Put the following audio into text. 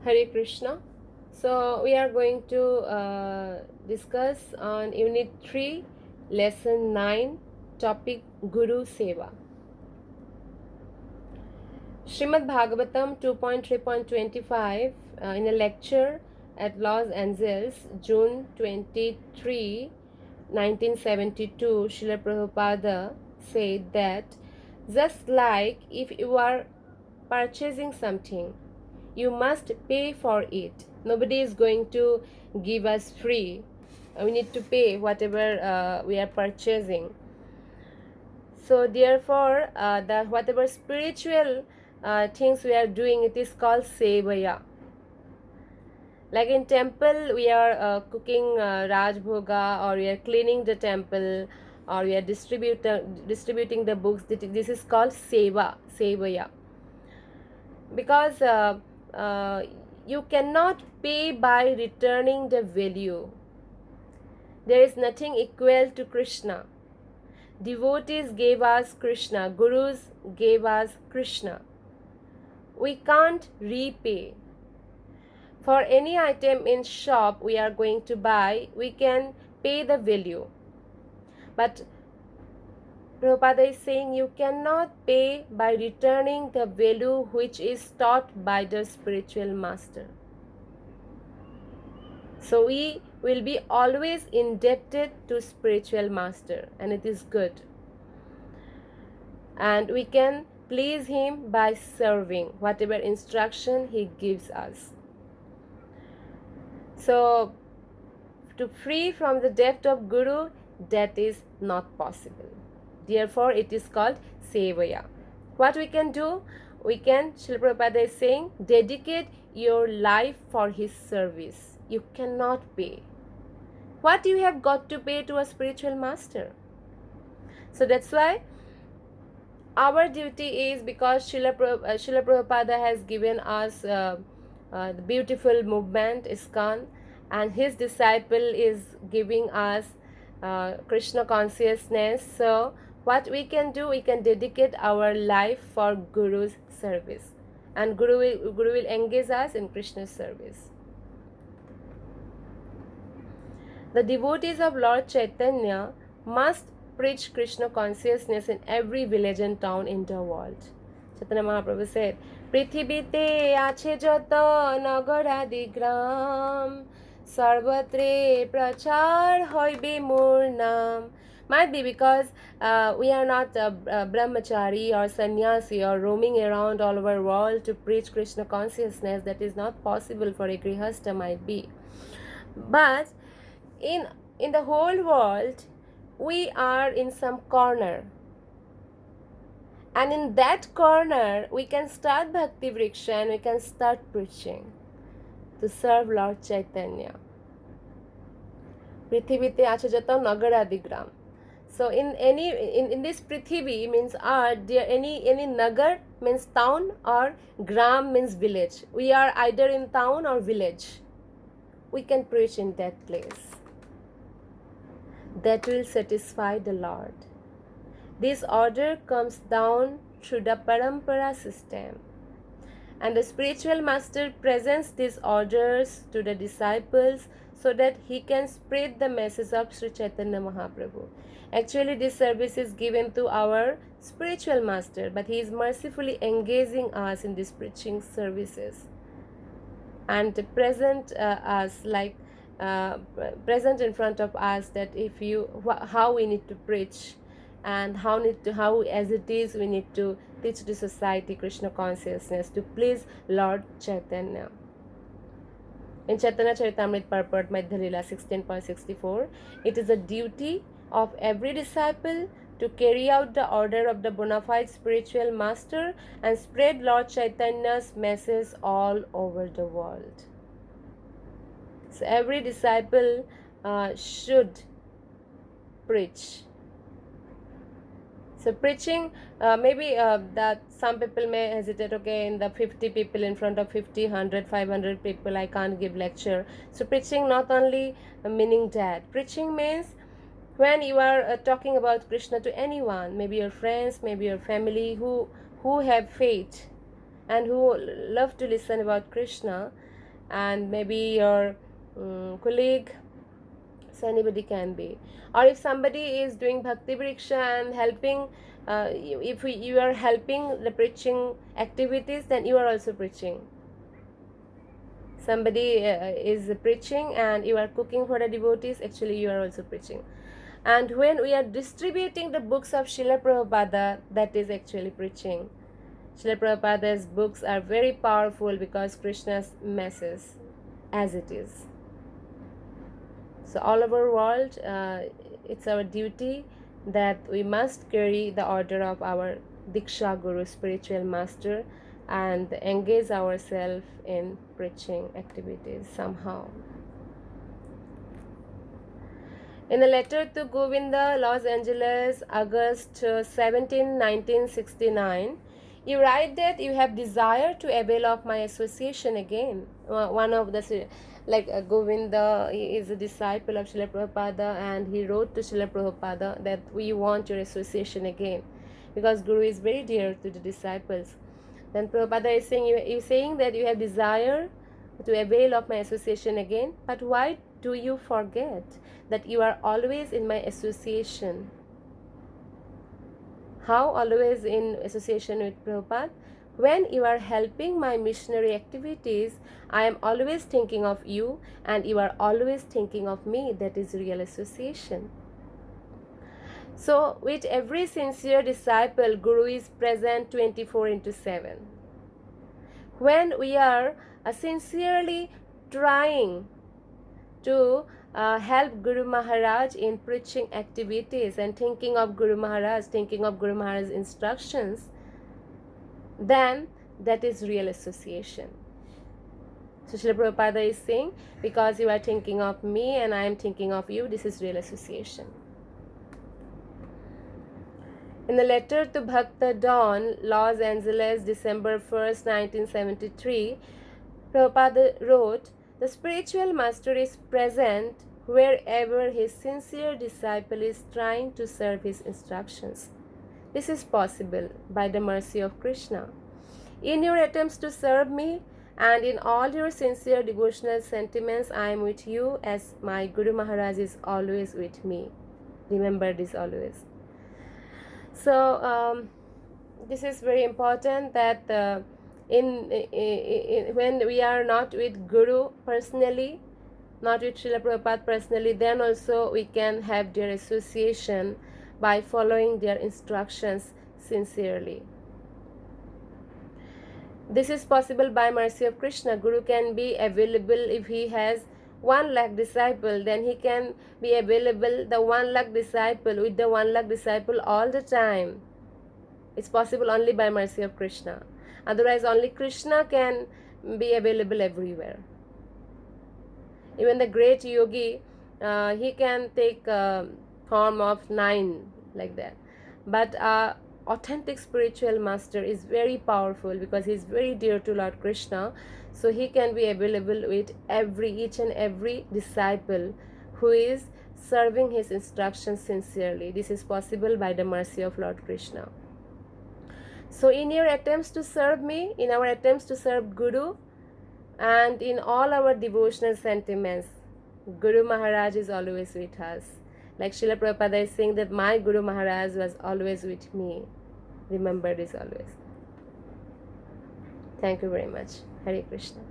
Hare Krishna. So we are going to discuss on Unit 3, Lesson 9, topic Guru Seva. Srimad Bhagavatam 2.3.25 in a lecture at Los Angeles, June 23, 1972, Srila Prabhupada said that just like if you are purchasing something, you must pay for it. Nobody is going to give us free. We need to pay whatever we are purchasing. So therefore, the whatever spiritual things we are doing, it is called sevaya. Like in temple, we are cooking Raj Bhoga, or we are cleaning the temple, or we are distributing the books. This is called sevaya. Because you cannot pay by returning the value. There is nothing equal to Krishna. Devotees gave us Krishna, gurus gave us Krishna. We can't repay. For any item in shop we are going to buy, we can pay the value. But Prabhupada is saying you cannot pay by returning the value which is taught by the spiritual master. So we will be always indebted to spiritual master, and it is good. And we can please him by serving whatever instruction he gives us. So to free from the debt of Guru, that is not possible. Therefore, it is called Sevaya. What we can do? We can, Srila Prabhupada is saying, dedicate your life for his service. You cannot pay. What you have got to pay to a spiritual master? So that's why our duty is, because Srila Prabhupada has given us the beautiful movement ISKCON, and his disciple is giving us Krishna consciousness. So what we can do, we can dedicate our life for Guru's service, and Guru will engage us in Krishna's service. The devotees of Lord Chaitanya must preach Krishna consciousness in every village and town in the world. Chaitanya Mahaprabhu said, Prithibite ache jata nagaradi gram, sarvatre prachar hoibe mor nam. Might be because we are not brahmachari or sannyasi or roaming around all over world to preach Krishna consciousness. That is not possible for a grihastha, might be. But in the whole world, we are in some corner, and in that corner we can start Bhakti Vriksha, and we can start preaching to serve Lord Chaitanya. Prithivite achajata nagaradigram. So in this Prithivi means there any nagar means town, or gram means village. We are either in town or village. We can preach in that place. That will satisfy the Lord. This order comes down through the parampara system, and the spiritual master presents these orders to the disciples so that he can spread the message of Sri Chaitanya Mahaprabhu. Actually, this service is given to our spiritual master, but he is mercifully engaging us in these preaching services and present us like present in front of us, that if you how we need to preach, and how as it is we need to teach the society Krishna consciousness to please Lord Chaitanya. In Chaitanya Charitamrita Purport Madhya Lila 16.64, it is a duty of every disciple to carry out the order of the bona fide spiritual master and spread Lord Chaitanya's message all over the world. So every disciple should preach. So preaching, maybe that some people may hesitate, okay, in the 50 people, in front of 50, 100, 500 people, I can't give lecture. So preaching not only meaning that. Preaching means when you are talking about Krishna to anyone, maybe your friends, maybe your family who have faith and who love to listen about Krishna, and maybe your colleague. So anybody can be. Or if somebody is doing bhakti vriksha and helping, if you are helping the preaching activities, then you are also preaching. Somebody is preaching and you are cooking for the devotees, actually you are also preaching. And when we are distributing the books of Srila Prabhupada, that is actually preaching. Srila Prabhupada's books are very powerful because Krishna's message as it is. So all over world, it's our duty that we must carry the order of our Diksha Guru, spiritual master, and engage ourselves in preaching activities somehow. In a letter to Govinda, Los Angeles, August 17, 1969, you write that you have desire to avail of my association again. One of the, like Govinda, he is a disciple of Srila Prabhupada, and he wrote to Srila Prabhupada that we want your association again, because Guru is very dear to the disciples. Then Prabhupada is saying, you saying that you have desire to avail of my association again, but why do you forget that you are always in my association? How always in association with Prabhupada? When you are helping my missionary activities, I am always thinking of you, and you are always thinking of me. That is real association. So with every sincere disciple, Guru is present 24/7. When we are sincerely trying to help Guru Maharaj in preaching activities and thinking of Guru Maharaj, thinking of Guru Maharaj's instructions, then that is real association. So Srila Prabhupada is saying, because you are thinking of me and I am thinking of you, this is real association. In the letter to Bhakta Dawn, Los Angeles, December 1st, 1973, Prabhupada wrote, the spiritual master is present wherever his sincere disciple is trying to serve his instructions. This is possible by the mercy of Krishna. In your attempts to serve me and in all your sincere devotional sentiments, I am with you as my Guru Maharaj is always with me. Remember this always. So this is very important that when we are not with Guru personally, not with Srila Prabhupada personally, then also we can have their association by following their instructions sincerely. This is possible by mercy of Krishna. Guru can be available if he has 1 lakh disciple, then he can be available the 1 lakh disciple with the 1 lakh disciple all the time. It's possible only by mercy of Krishna. Otherwise, only Krishna can be available everywhere. Even the great yogi, he can take form of 9 like that. But authentic spiritual master is very powerful because he is very dear to Lord Krishna. So he can be available with each and every disciple who is serving his instructions sincerely. This is possible by the mercy of Lord Krishna. So in your attempts to serve me, in our attempts to serve Guru, and in all our devotional sentiments, Guru Maharaj is always with us. Like Srila Prabhupada is saying that my Guru Maharaj was always with me. Remember this always. Thank you very much. Hare Krishna.